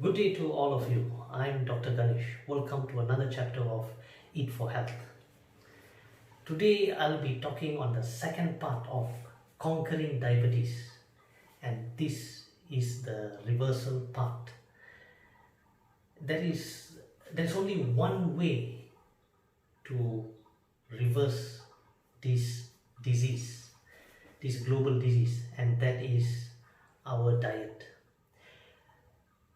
Good day to all of you. I'm Dr. Ganesh. Welcome to another chapter of Eat for Health. Today I'll be talking on the second part of conquering diabetes, and this is the reversal part. There's only one way to reverse this disease, this global disease, and that is our diet.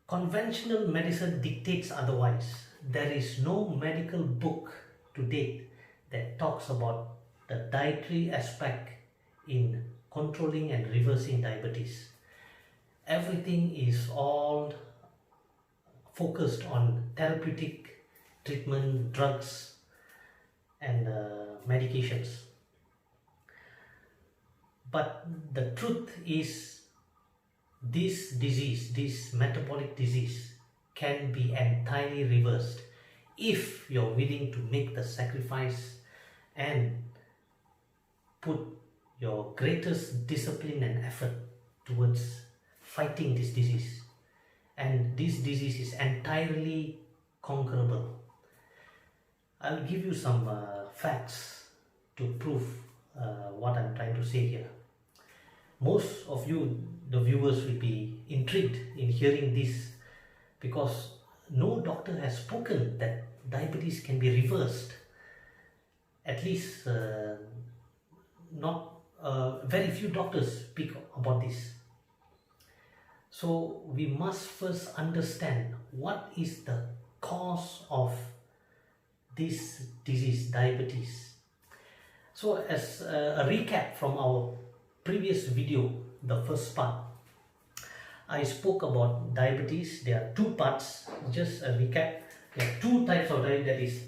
Conventional medicine dictates otherwise. There is no medical book to date that talks about the dietary aspect in controlling and reversing diabetes. Everything is all focused on therapeutic treatment, drugs, and medications. But the truth is, this metabolic disease, can be entirely reversed if you're willing to make the sacrifice and put your greatest discipline and effort towards fighting this disease. And this disease is entirely conquerable. I'll give you some facts to prove what I'm trying to say here. Most of you, the viewers, will be intrigued in hearing this because no doctor has spoken that diabetes can be reversed. At least not very few doctors speak about this. So we must first understand what is the cause of this disease, diabetes. So as a recap from our previous video, the first part, I spoke about diabetes. There are two parts. Just a recap. There are two types of diabetes, that is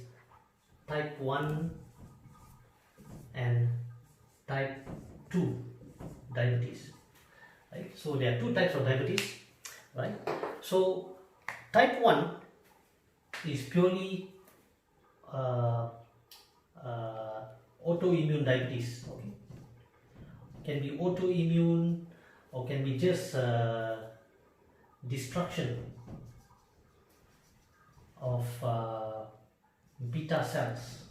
type 1 and type 2 diabetes, right? So there are two types of diabetes, right? So type 1 is purely autoimmune diabetes. Okay, can be autoimmune or can be just destruction of beta cells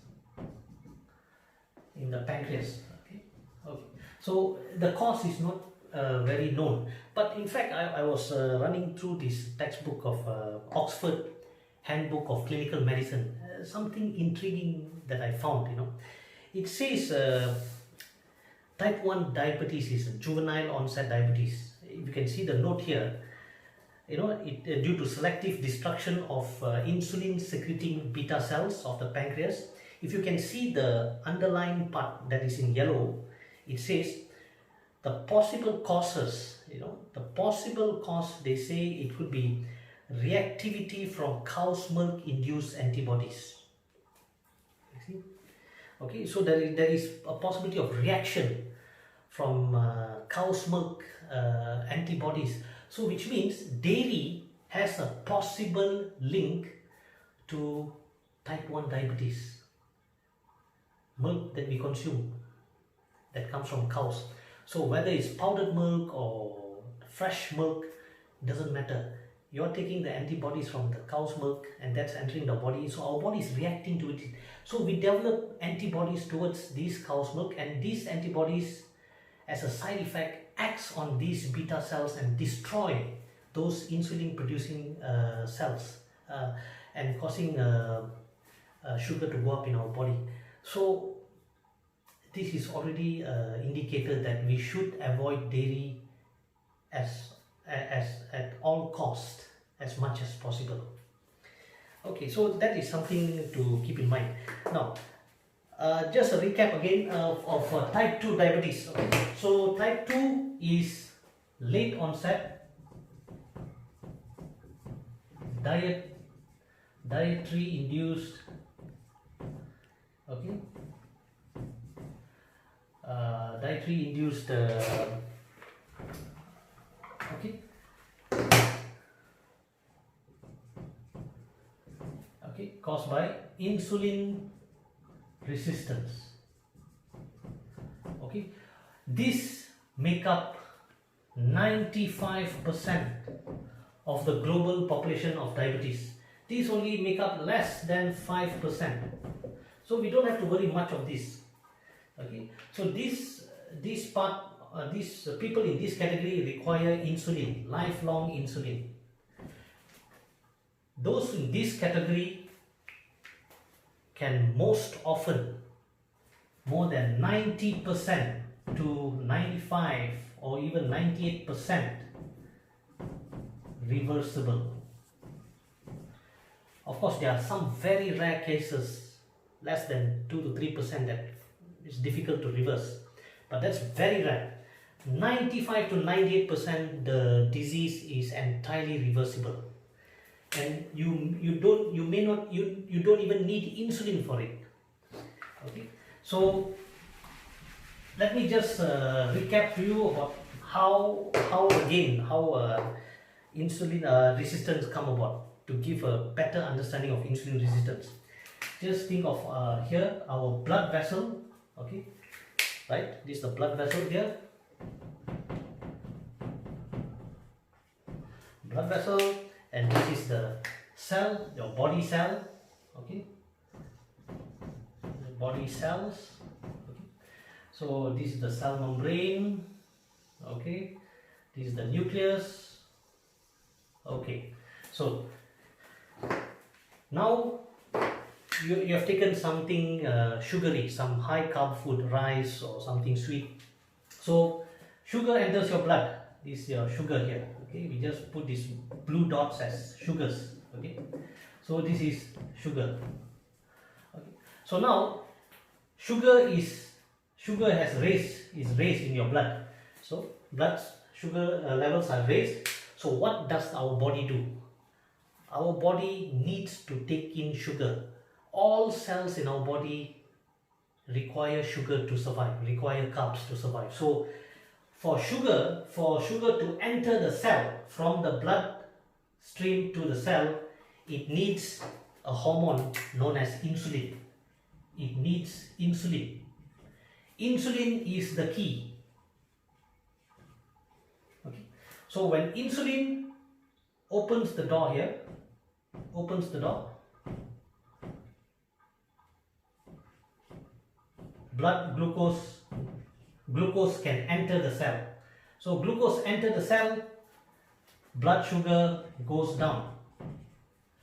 in the pancreas. Okay. So the cause is not very known, but in fact I was running through this textbook of Oxford Handbook of Clinical Medicine. Something intriguing that I found. It says type 1 diabetes is juvenile onset diabetes. If you can see the note here, due to selective destruction of insulin secreting beta cells of the pancreas. If you can see the underlying part that is in yellow, it says the possible causes. The possible cause, they say it could be reactivity from cow's milk induced antibodies. You see? Okay, so there is a possibility of reaction from cow's milk antibodies. So which means dairy has a possible link to type 1 diabetes. Milk that we consume that comes from cows. So whether it's powdered milk or fresh milk, doesn't matter. You're taking the antibodies from the cow's milk and that's entering the body. So our body is reacting to it. So we develop antibodies towards these cow's milk, and these antibodies, as a side effect, acts on these beta cells and destroy those insulin producing cells and causing sugar to go up in our body. So this is already indicated that we should avoid dairy as at all cost, as much as possible. Okay, so that is something to keep in mind. Now just a recap again of type 2 diabetes. Okay. So type 2 is late onset dietary induced, okay, dietary induced caused by insulin resistance. Okay, this make up 95% of the global population of diabetes. These only make up less than 5%. So we don't have to worry much of this. Okay, so these people in this category require insulin, lifelong insulin. Those in this category can most often, more than 90% to 95 or even 98% reversible. Of course, there are some very rare cases, less than 2 to 3%, that is difficult to reverse, but that's very rare. 95 to 98% the disease is entirely reversible, and you don't even need insulin for it. Okay, so let me just recap to you about how insulin resistance come about, to give a better understanding of insulin resistance. Just think of here our blood vessel. Okay, right, this is the blood vessel here, blood vessel, and this is the cell, your body cell. Okay, the body cells. Okay, so this is the cell membrane. Okay, this is the nucleus. Okay, so now you have taken something sugary, some high carb food, rice or something sweet. So sugar enters your blood. This is your sugar here. Okay, we just put these blue dots as sugars. Okay, so this is sugar. Okay, so now sugar is raised in your blood. So blood sugar levels are raised. So what does our body do? Our body needs to take in sugar. All cells in our body require sugar to survive, require carbs to survive. So for sugar to enter the cell from the blood stream to the cell, it needs a hormone known as insulin. It needs insulin. Insulin is the key. Okay. So when insulin opens the door here, blood glucose can enter the cell. So glucose enter the cell, blood sugar goes down.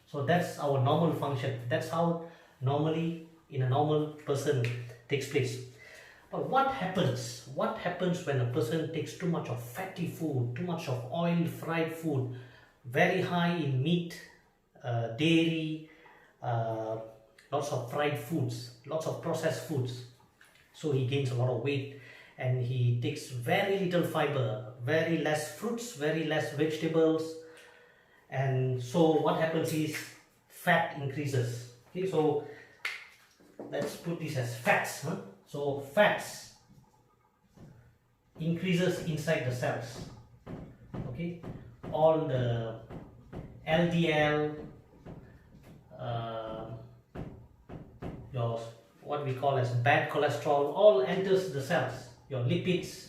So that's our normal function. That's how normally in a normal person takes place. But what happens? What happens when a person takes too much of fatty food, too much of oil, fried food, very high in meat, dairy, lots of fried foods, lots of processed foods? So he gains a lot of weight, and he takes very little fiber, very less fruits, very less vegetables, and so what happens is fat increases. Okay, so let's put this as fats. So fats increases inside the cells. Okay, all the LDL, your what we call as bad cholesterol, all enters the cells. Your lipids,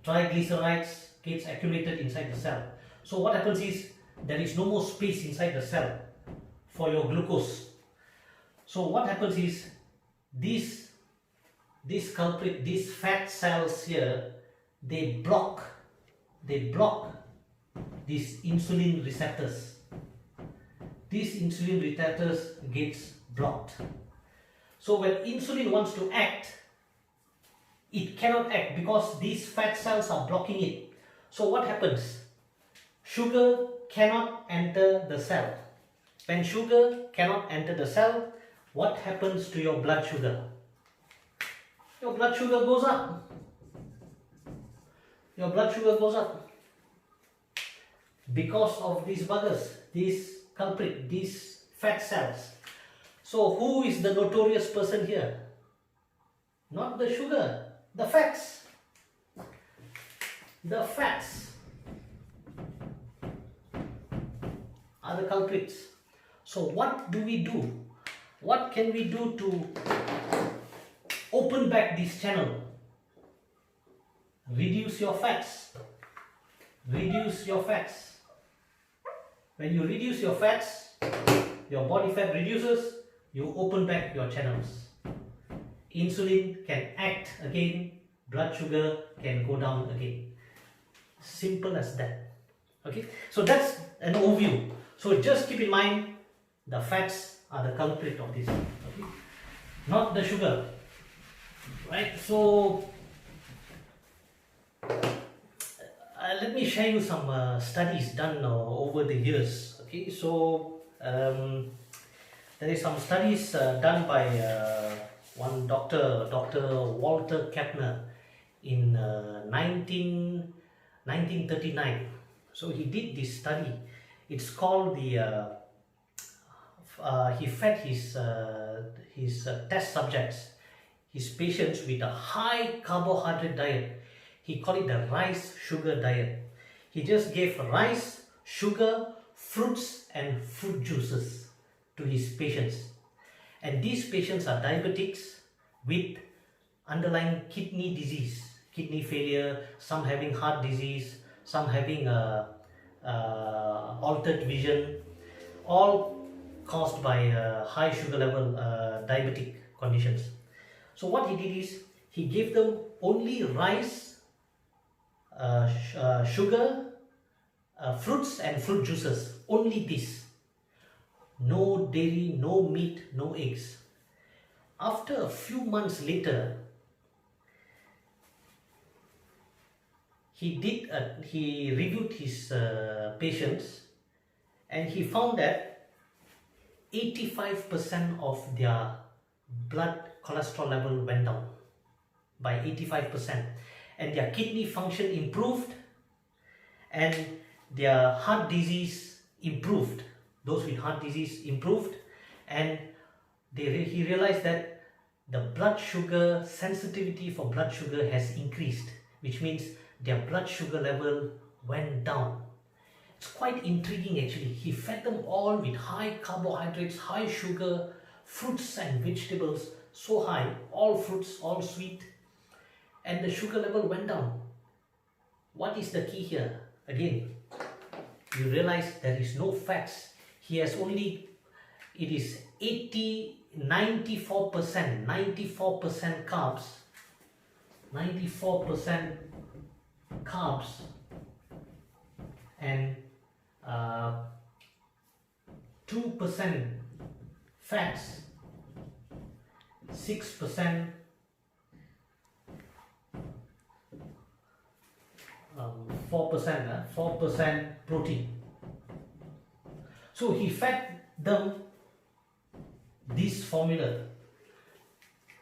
triglycerides gets accumulated inside the cell. So what happens is there is no more space inside the cell for your glucose. So what happens is this culprit, these fat cells here, they block these insulin receptors. These insulin receptors gets blocked. So when insulin wants to act, it cannot act because these fat cells are blocking it. So what happens? Sugar cannot enter the cell. When sugar cannot enter the cell, what happens to your blood sugar? Your blood sugar goes up. Your blood sugar goes up because of these buggers, these culprit, these fat cells. So who is the notorious person here? Not the sugar, the fats. The fats are the culprits. So what do we do? What can we do to open back this channel? Reduce your fats. Reduce your fats. When you reduce your fats, your body fat reduces, you open back your channels. Insulin can act again, blood sugar can go down again. Simple as that. Okay, so that's an overview. So just keep in mind the fats are the culprit of this. Okay, not the sugar. Right, so let me share you some studies done over the years. Okay, so there is some studies done by one doctor, Dr. Walter Kapner, in 1939. So he did this study. It's called the he fed his test subjects, his patients, with a high carbohydrate diet. He called it the rice sugar diet. He just gave rice, sugar, fruits and fruit juices to his patients. And these patients are diabetics with underlying kidney disease, kidney failure, some having heart disease, some having altered vision, all caused by high sugar level diabetic conditions. So what he did is he gave them only rice, sugar, fruits and fruit juices, only this. No dairy, no meat, no eggs. After a few months later, he reviewed his patients, and he found that 85% of their blood cholesterol level went down by 85%, and their kidney function improved, and their heart disease improved. Those with heart disease improved, and he realized that the blood sugar sensitivity for blood sugar has increased, which means their blood sugar level went down. It's quite intriguing actually. He fed them all with high carbohydrates, high sugar, fruits and vegetables, so high, all fruits, all sweet, and the sugar level went down. What is the key here? Again, you realize there is no fats. He has only, it is 94% carbs, 94% carbs, and 2% fats, 6% 4% protein. So he fed them this formula,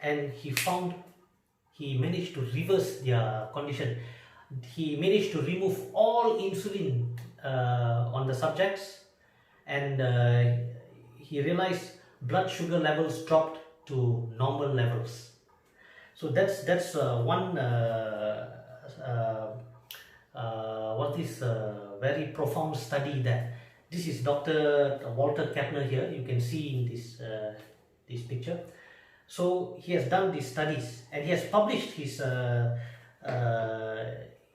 and he managed to reverse their condition. He managed to remove all insulin on the subjects, and he realized blood sugar levels dropped to normal levels. So that's one very profound study that this is Dr. Walter Kapner here. You can see in this picture. So he has done these studies, and he has published his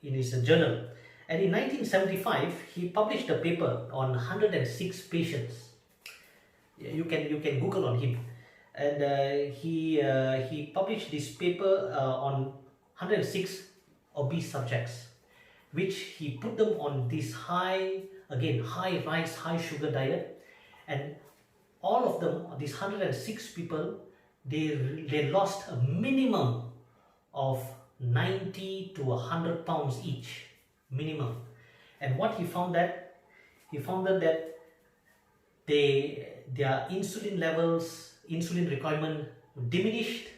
in his journal. And in 1975, he published a paper on 106 patients. You can Google on him, and he published this paper on 106 obese subjects, which he put them on this high rice, high sugar diet, and all of them, these 106 people, they lost a minimum of 90 to 100 pounds each, minimum. And what he found that their insulin levels, insulin requirement diminished,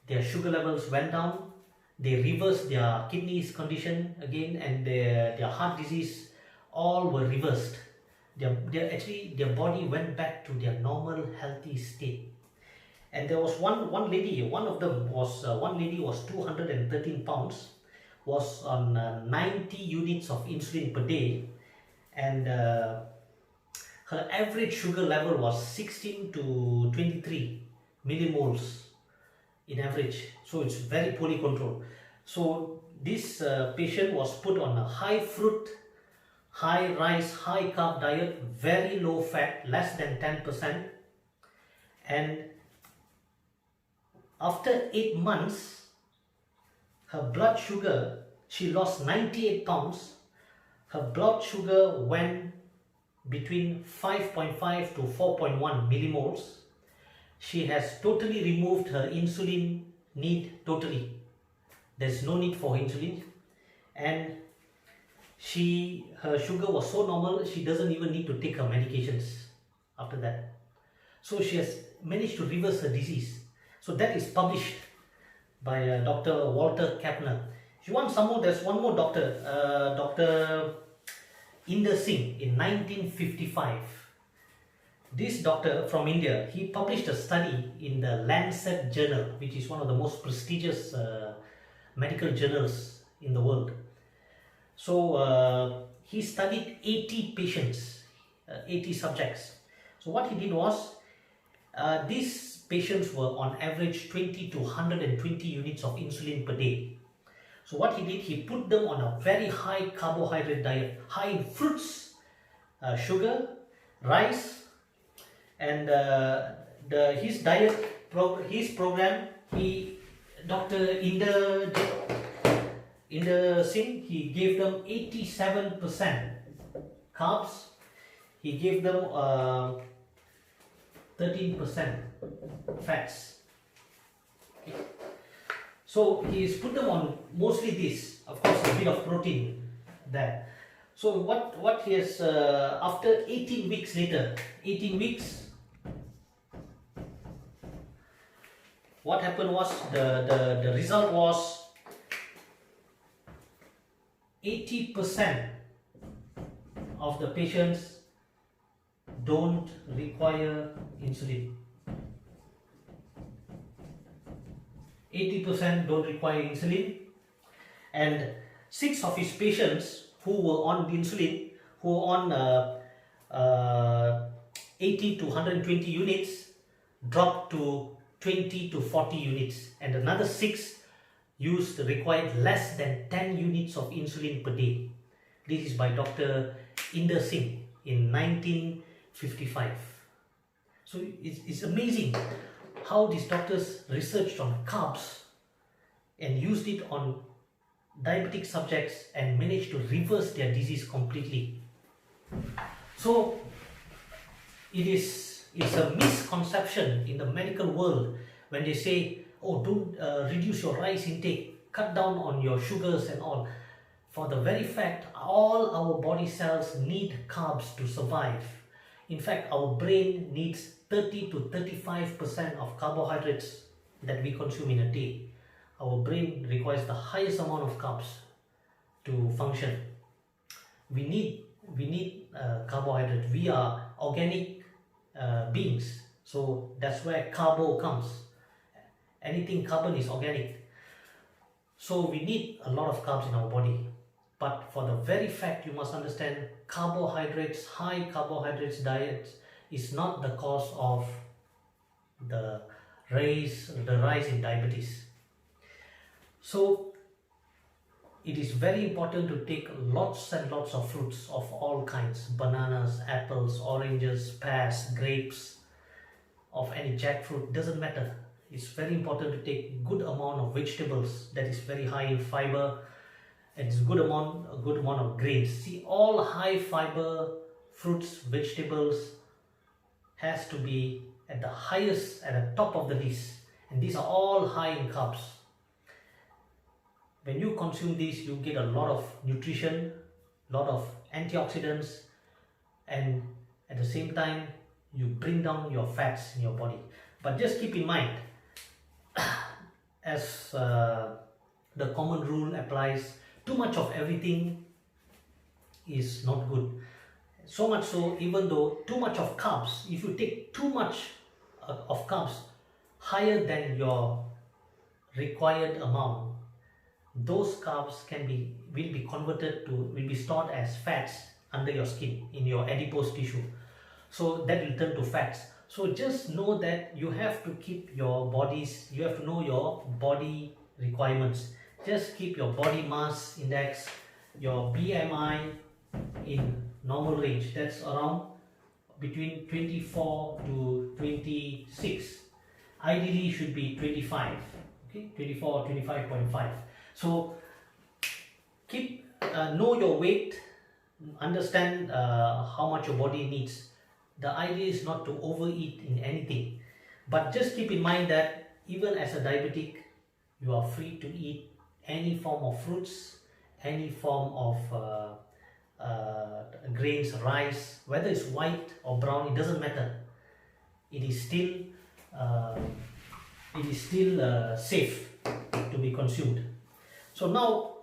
their sugar levels went down, they reversed their kidneys condition again, and their heart disease all were reversed. Their body went back to their normal healthy state. And there was one lady was 213 pounds, was on 90 units of insulin per day, and her average sugar level was 16 to 23 millimoles in average. So it's very poorly controlled. So this patient was put on a high fruit, high rice, high carb diet, very low fat, less than 10%. And after 8 months, her blood sugar, she lost 98 pounds. Her blood sugar went between 5.5 to 4.1 millimoles. She has totally removed her insulin need totally. There's no need for insulin. And her sugar was so normal, she doesn't even need to take her medications after that. So she has managed to reverse her disease. So that is published by Dr. Walter Kapner. If you want some more, there's one more doctor, Dr. Inder Singh in 1955. This doctor from India, he published a study in the Lancet journal, which is one of the most prestigious medical journals in the world. So he studied 80 patients, 80 subjects. So what he did was, these patients were on average 20 to 120 units of insulin per day. So what he did, he put them on a very high carbohydrate diet, high in fruits, sugar, rice, and his diet, his program, Dr. Inder Singh, he gave them 87% carbs. He gave them 13% fats. Okay. So he's put them on mostly this, of course a bit of protein there. So what he has, after 18 weeks later, 18 weeks, what happened was, the result was 80% of the patients don't require insulin. 80% don't require insulin, and 6 of his patients who were on insulin, who were on 80 to 120 units, dropped to 20 to 40 units, and another 6 required less than 10 units of insulin per day. This is by Dr. Inder Singh in 1955. So it's amazing how these doctors researched on carbs and used it on diabetic subjects and managed to reverse their disease completely. So it's a misconception in the medical world when they say, oh, don't reduce your rice intake, cut down on your sugars and all. For the very fact, all our body cells need carbs to survive. In fact, our brain needs 30 to 35% of carbohydrates that we consume in a day. Our brain requires the highest amount of carbs to function. We need carbohydrate. We are organic beings, so that's where carbo comes. Anything carbon is organic. So we need a lot of carbs in our body. But for the very fact, you must understand, carbohydrates, high carbohydrates diet is not the cause of the rise in diabetes. So it is very important to take lots and lots of fruits of all kinds, bananas, apples, oranges, pears, grapes, of any jackfruit, doesn't matter. It's very important to take good amount of vegetables that is very high in fiber, and it's a good amount of grains. See, all high fiber fruits, vegetables has to be at the top of the list, and these are all high in carbs. When you consume these, you get a lot of nutrition, lot of antioxidants, and at the same time you bring down your fats in your body. But just keep in mind, as the common rule applies, too much of everything is not good. So much so, even though too much of carbs, if you take too much of carbs higher than your required amount, those carbs will be stored as fats under your skin, in your adipose tissue. So that will turn to fats. So just know that you have to you have to know your body requirements. Just keep your body mass index, your BMI, in normal range. That's around between 24 to 26. Ideally should be 25. Okay, 24 or 25.5. So keep know your weight, understand how much your body needs. The idea is not to overeat in anything, but just keep in mind that even as a diabetic, you are free to eat any form of fruits, any form of grains, rice, whether it's white or brown, it doesn't matter. It is still uh, safe to be consumed. So now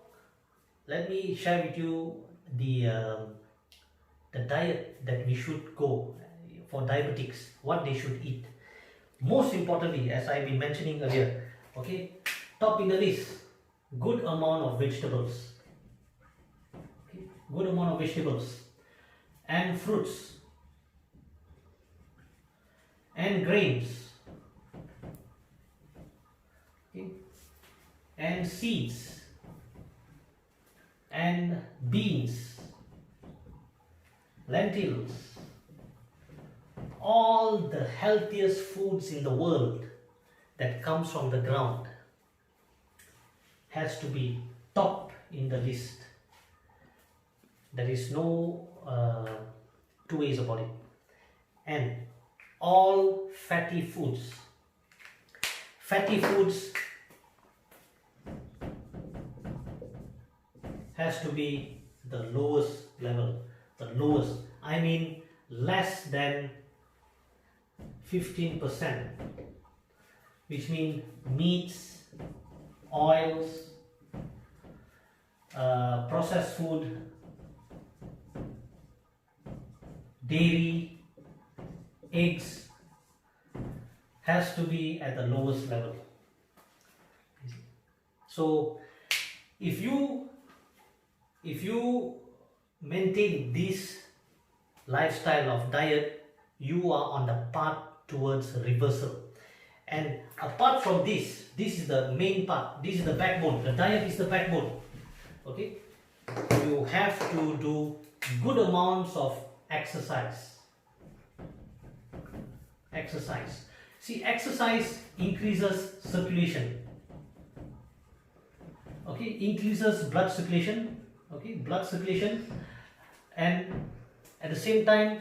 let me share with you the diet that we should go for diabetics, what they should eat. Most importantly, as I've been mentioning earlier, okay, top in the list, good amount of vegetables. Okay, good amount of vegetables and fruits and grains, okay, and seeds and beans, lentils, all the healthiest foods in the world that comes from the ground has to be top in the list. There is no two ways about it. And all fatty foods has to be the lowest level. The lowest, I mean less than 15%, which means meats, oils, processed food, dairy, eggs, has to be at the lowest level. So if you maintain this lifestyle of diet, you are on the path towards reversal. And apart from this is the main part, this is the backbone. The diet is the backbone. Okay, you have to do good amounts of exercise. See, exercise increases circulation. Okay, increases blood circulation. Okay, blood circulation, and at the same time,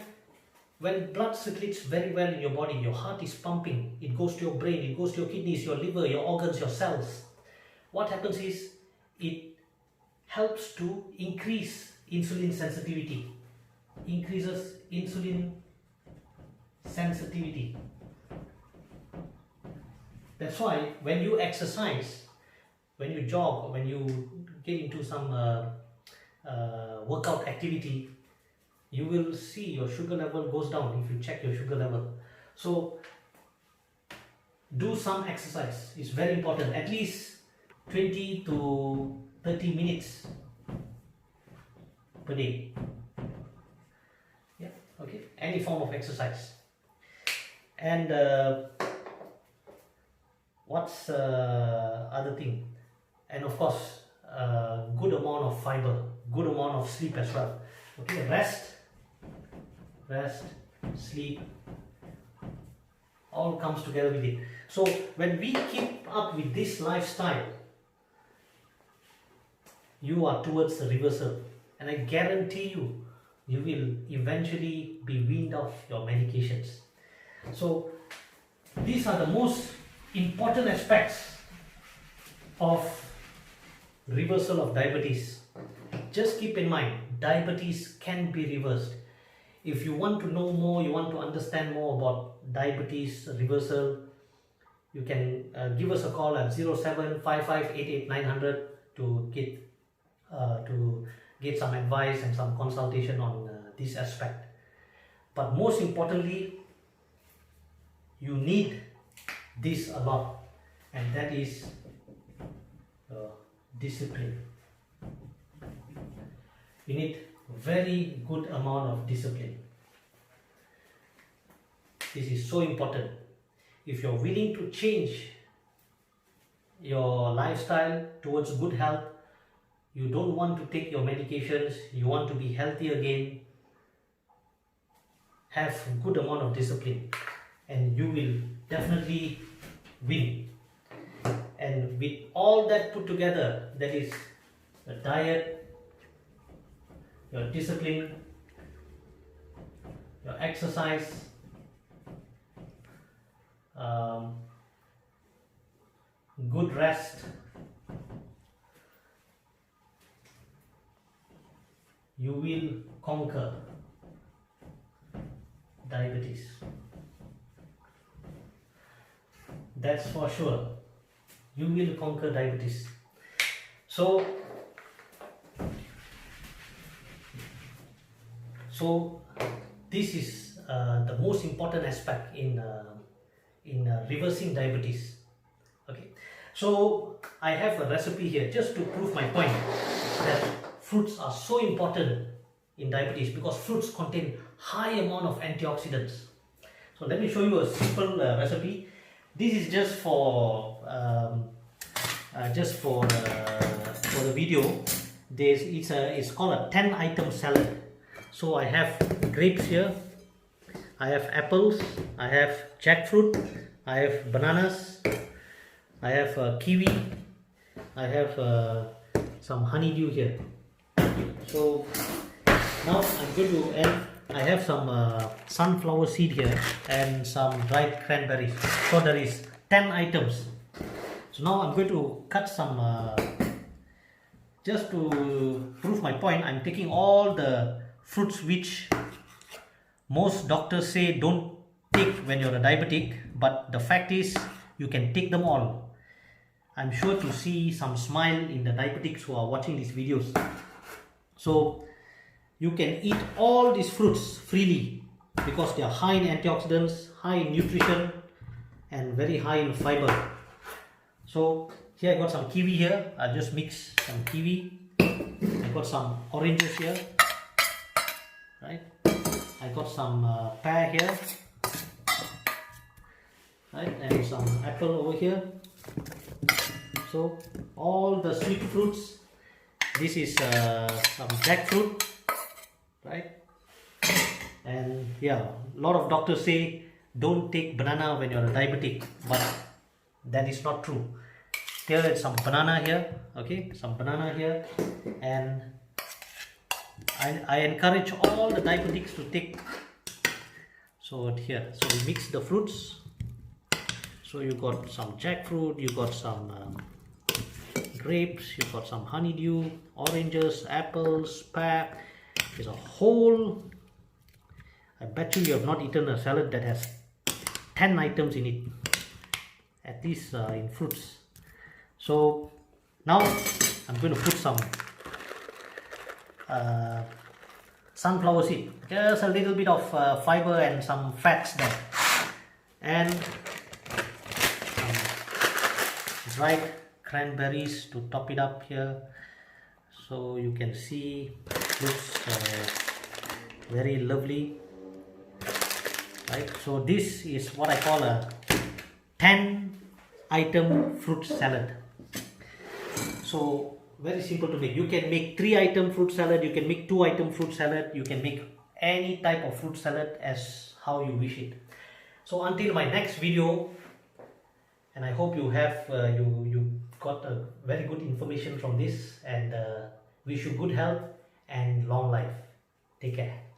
when blood circulates very well in your body, your heart is pumping, it goes to your brain, it goes to your kidneys, your liver, your organs, your cells. What happens is, it helps to increase insulin sensitivity, increases insulin sensitivity. That's why when you exercise, when you jog, when you get into some workout activity, you will see your sugar level goes down if you check your sugar level. So do some exercise, it's very important, at least 20 to 30 minutes per day. Yeah, okay, any form of exercise. And what's other thing? And of course, good amount of fiber, good amount of sleep as well. Okay, rest, sleep, all comes together with it. So when we keep up with this lifestyle, you are towards the reversal, and I guarantee you, you will eventually be weaned off your medications. So these are the most important aspects of reversal of diabetes. Just keep in mind, diabetes can be reversed. If you want to know more, you want to understand more about diabetes reversal, you can give us a call at 0755888900 to get some advice and some consultation on this aspect. But most importantly, you need this a lot, and that is discipline. You need very good amount of discipline. This is so important. If you're willing to change your lifestyle towards good health, you don't want to take your medications, you want to be healthy again, have good amount of discipline and you will definitely win. And with all that put together, that is the diet, your discipline, your exercise, good rest, you will conquer diabetes. That's for sure. You will conquer diabetes. So this is the most important aspect in reversing diabetes. Okay, so I have a recipe here just to prove my point that fruits are so important in diabetes because fruits contain high amount of antioxidants. So let me show you a simple recipe. This is just for the video. It's called a 10-item salad. So I have grapes here, I have apples, I have jackfruit, I have bananas, I have kiwi, I have some honeydew here. So now I'm going to add, I have some sunflower seed here and some dried cranberries. So there is 10 items. So now I'm going to cut some, just to prove my point, I'm taking all the fruits which most doctors say don't take when you're a diabetic, but the fact is you can take them all. I'm sure to see some smile in the diabetics who are watching these videos. So you can eat all these fruits freely because they are high in antioxidants, high in nutrition and very high in fiber. So here I got some kiwi here. I'll just mix some kiwi. I got some oranges here, right? I got some pear here, right? And some apple over here. So all the sweet fruits. This is some jackfruit, right? And yeah, a lot of doctors say don't take banana when you're a diabetic, but that is not true. There is some banana here, okay, some banana here, and I encourage all the diabetics to take. So here, so we mix the fruits. So you got some jackfruit, you got some grapes, you got some honeydew, oranges, apples, pear. There's a whole, I bet you have not eaten a salad that has 10 items in it, at least in fruits. So now I'm going to put some sunflower seed, just a little bit of fiber and some fats there, and some dried cranberries to top it up here. So you can see looks very lovely, right? So this is what I call a 10-item fruit salad. So very simple to make. You can make 3-item fruit salad, you can make 2-item fruit salad, you can make any type of fruit salad as how you wish it. So until my next video, and I hope you have you got a very good information from this, and wish you good health and long life. Take care.